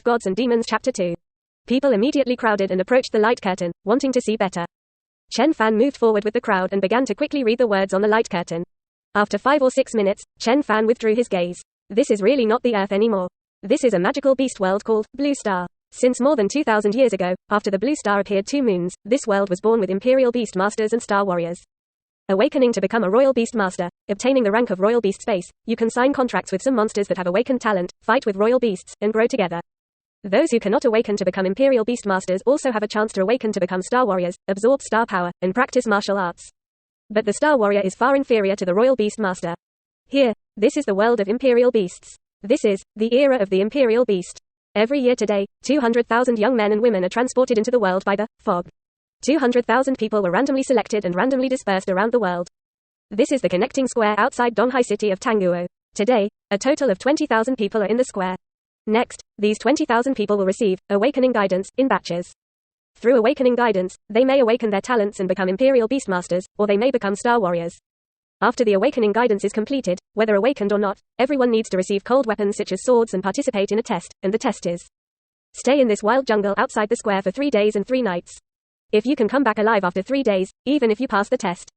Gods and Demons Chapter 2. People immediately crowded and approached the light curtain, wanting to see better. Chen Fan moved forward with the crowd and began to quickly read the words on the light curtain. After 5 or 6 minutes, Chen Fan withdrew his gaze. This is really not the Earth anymore. This is a magical beast world called Blue Star. Since more than 2,000 years ago, after the Blue Star appeared 2 moons, this world was born with imperial beast masters and star warriors. Awakening to become a royal beast master, obtaining the rank of royal beast space, you can sign contracts with some monsters that have awakened talent, fight with royal beasts, and grow together. Those who cannot awaken to become imperial beast masters also have a chance to awaken to become star warriors, absorb star power, and practice martial arts. But the star warrior is far inferior to the royal beast master. Here, this is the world of imperial beasts. This is the era of the imperial beast. Every year today, 200,000 young men and women are transported into the world by the fog. 200,000 people were randomly selected and randomly dispersed around the world. This is the connecting square outside Donghai city of Tanguo. Today, a total of 20,000 people are in the square. Next, these 20,000 people will receive awakening guidance in batches. Through awakening guidance, they may awaken their talents and become imperial beastmasters, or they may become star warriors. After the awakening guidance is completed, whether awakened or not, everyone needs to receive cold weapons such as swords and participate in a test, and the test is: stay in this wild jungle outside the square for 3 days and 3 nights. If you can come back alive after 3 days, even if you pass the test.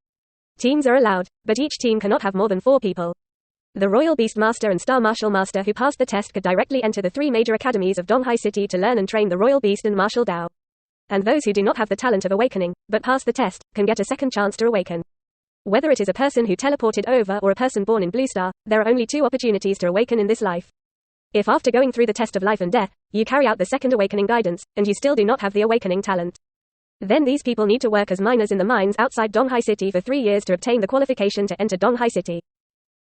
Teams are allowed, but each team cannot have more than 4 people. The Royal Beast Master and Star Martial Master who passed the test could directly enter the 3 major academies of Donghai City to learn and train the Royal Beast and Martial Dao. And those who do not have the talent of awakening, but pass the test, can get a second chance to awaken. Whether it is a person who teleported over or a person born in Blue Star, there are only 2 opportunities to awaken in this life. If after going through the test of life and death, you carry out the second awakening guidance, and you still do not have the awakening talent, then these people need to work as miners in the mines outside Donghai City for 3 years to obtain the qualification to enter Donghai City.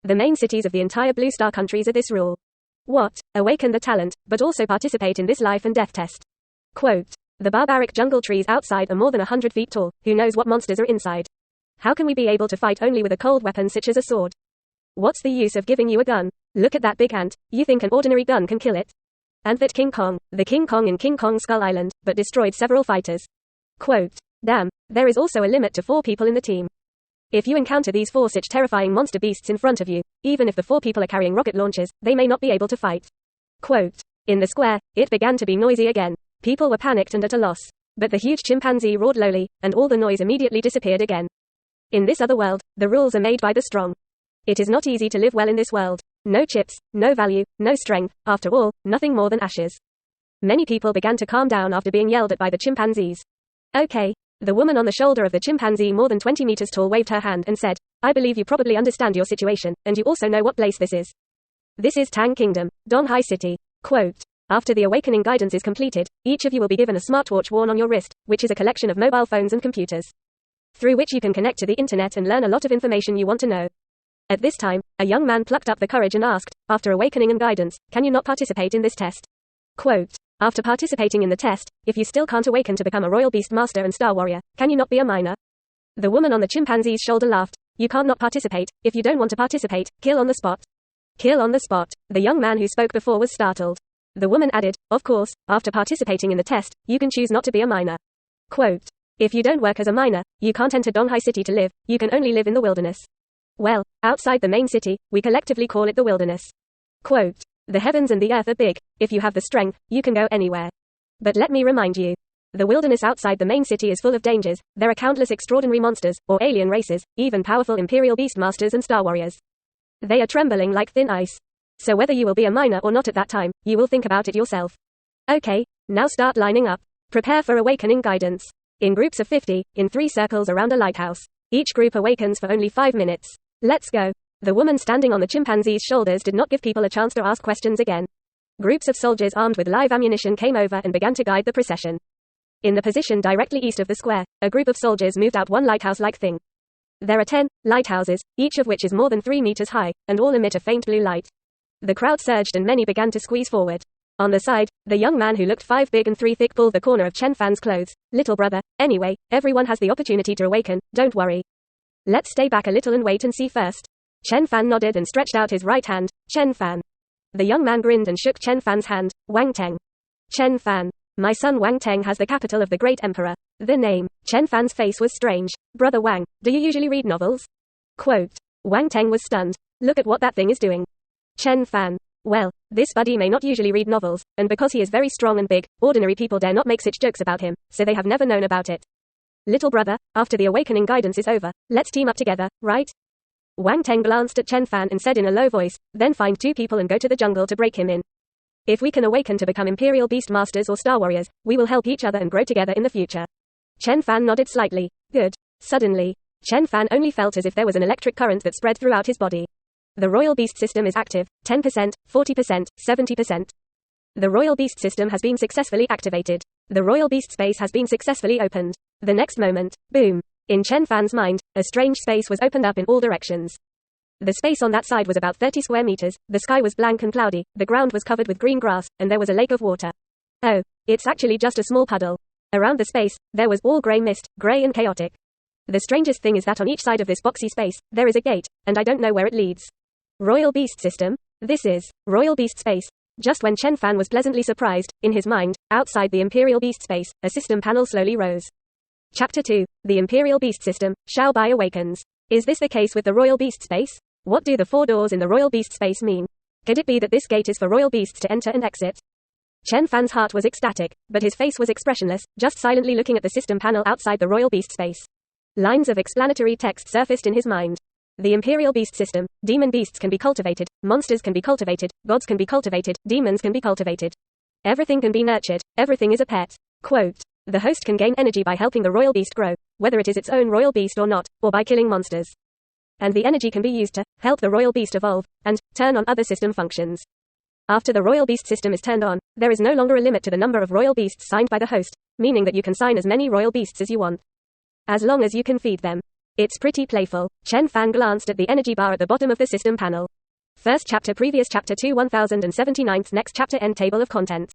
The main cities of the entire Blue Star countries are this rule. What? Awaken the talent, but also participate in this life and death test. Quote, the barbaric jungle trees outside are more than 100 feet tall, who knows what monsters are inside? How can we be able to fight only with a cold weapon such as a sword? What's the use of giving you a gun? Look at that big ant, you think an ordinary gun can kill it? And that King Kong, the King Kong in King Kong Skull Island, but destroyed several fighters. Quote, damn, there is also a limit to 4 people in the team. If you encounter these 4 such terrifying monster beasts in front of you, even if the 4 people are carrying rocket launchers, they may not be able to fight. Quote, in the square, it began to be noisy again. People were panicked and at a loss. But the huge chimpanzee roared lowly, and all the noise immediately disappeared again. In this other world, the rules are made by the strong. It is not easy to live well in this world. No chips, no value, no strength, after all, nothing more than ashes. Many people began to calm down after being yelled at by the chimpanzees. Okay. The woman on the shoulder of the chimpanzee more than 20 meters tall waved her hand and said, I believe you probably understand your situation, and you also know what place this is. This is Tang Kingdom, Donghai City. Quote, after the awakening guidance is completed, each of you will be given a smartwatch worn on your wrist, which is a collection of mobile phones and computers, through which you can connect to the internet and learn a lot of information you want to know. At this time, a young man plucked up the courage and asked, after awakening and guidance, can you not participate in this test? Quote, after participating in the test, if you still can't awaken to become a royal beast master and star warrior, can you not be a miner? The woman on the chimpanzee's shoulder laughed. You can't not participate. If you don't want to participate, kill on the spot. Kill on the spot. The young man who spoke before was startled. The woman added, of course, after participating in the test, you can choose not to be a miner. Quote, if you don't work as a miner, you can't enter Donghai City to live, you can only live in the wilderness. Well, outside the main city, we collectively call it the wilderness. Quote, the heavens and the earth are big. If you have the strength, you can go anywhere. But let me remind you. The wilderness outside the main city is full of dangers. There are countless extraordinary monsters, or alien races, even powerful imperial beastmasters and star warriors. They are trembling like thin ice. So whether you will be a miner or not at that time, you will think about it yourself. Okay, now start lining up. Prepare for awakening guidance. In groups of 50, in 3 circles around a lighthouse. Each group awakens for only 5 minutes. Let's go. The woman standing on the chimpanzee's shoulders did not give people a chance to ask questions again. Groups of soldiers armed with live ammunition came over and began to guide the procession. In the position directly east of the square, a group of soldiers moved out one lighthouse-like thing. There are 10 lighthouses, each of which is more than 3 meters high, and all emit a faint blue light. The crowd surged and many began to squeeze forward. On the side, the young man who looked 5 big and 3 thick pulled the corner of Chen Fan's clothes. Little brother, anyway, everyone has the opportunity to awaken, don't worry. Let's stay back a little and wait and see first. Chen Fan nodded and stretched out his right hand. Chen Fan. The young man grinned and shook Chen Fan's hand. Wang Teng. Chen Fan. My son Wang Teng has the capital of the great emperor. The name. Chen Fan's face was strange. Brother Wang, do you usually read novels? Quote. Wang Teng was stunned. Look at what that thing is doing. Chen Fan. Well, this buddy may not usually read novels, and because he is very strong and big, ordinary people dare not make such jokes about him, so they have never known about it. Little brother, after the awakening guidance is over, let's team up together, right? Wang Teng glanced at Chen Fan and said in a low voice, then find 2 people and go to the jungle to break him in. If we can awaken to become imperial beast masters or star warriors, we will help each other and grow together in the future. Chen Fan nodded slightly. Good. Suddenly, Chen Fan only felt as if there was an electric current that spread throughout his body. The Royal Beast System is active, 10%, 40%, 70%. The Royal Beast System has been successfully activated. The Royal Beast space has been successfully opened. The next moment, boom. In Chen Fan's mind, a strange space was opened up in all directions. The space on that side was about 30 square meters, the sky was blank and cloudy, the ground was covered with green grass, and there was a lake of water. Oh, it's actually just a small puddle. Around the space, there was all gray mist, gray and chaotic. The strangest thing is that on each side of this boxy space, there is a gate, and I don't know where it leads. Royal Beast System? This is Royal Beast Space. Just when Chen Fan was pleasantly surprised, in his mind, outside the Imperial Beast Space, a system panel slowly rose. Chapter 2, The Imperial Beast System, Xiao Bai Awakens. Is this the case with the Royal Beast Space? What do the 4 doors in the Royal Beast Space mean? Could it be that this gate is for royal beasts to enter and exit? Chen Fan's heart was ecstatic, but his face was expressionless, just silently looking at the system panel outside the Royal Beast Space. Lines of explanatory text surfaced in his mind. The Imperial Beast System, demon beasts can be cultivated, monsters can be cultivated, gods can be cultivated, demons can be cultivated. Everything can be nurtured, everything is a pet. Quote, the host can gain energy by helping the royal beast grow, whether it is its own royal beast or not, or by killing monsters. And the energy can be used to help the royal beast evolve and turn on other system functions. After the royal beast system is turned on, there is no longer a limit to the number of royal beasts signed by the host, meaning that you can sign as many royal beasts as you want. As long as you can feed them. It's pretty playful. Chen Fan glanced at the energy bar at the bottom of the system panel. First chapter, previous chapter 2, 1079, next chapter, end table of contents.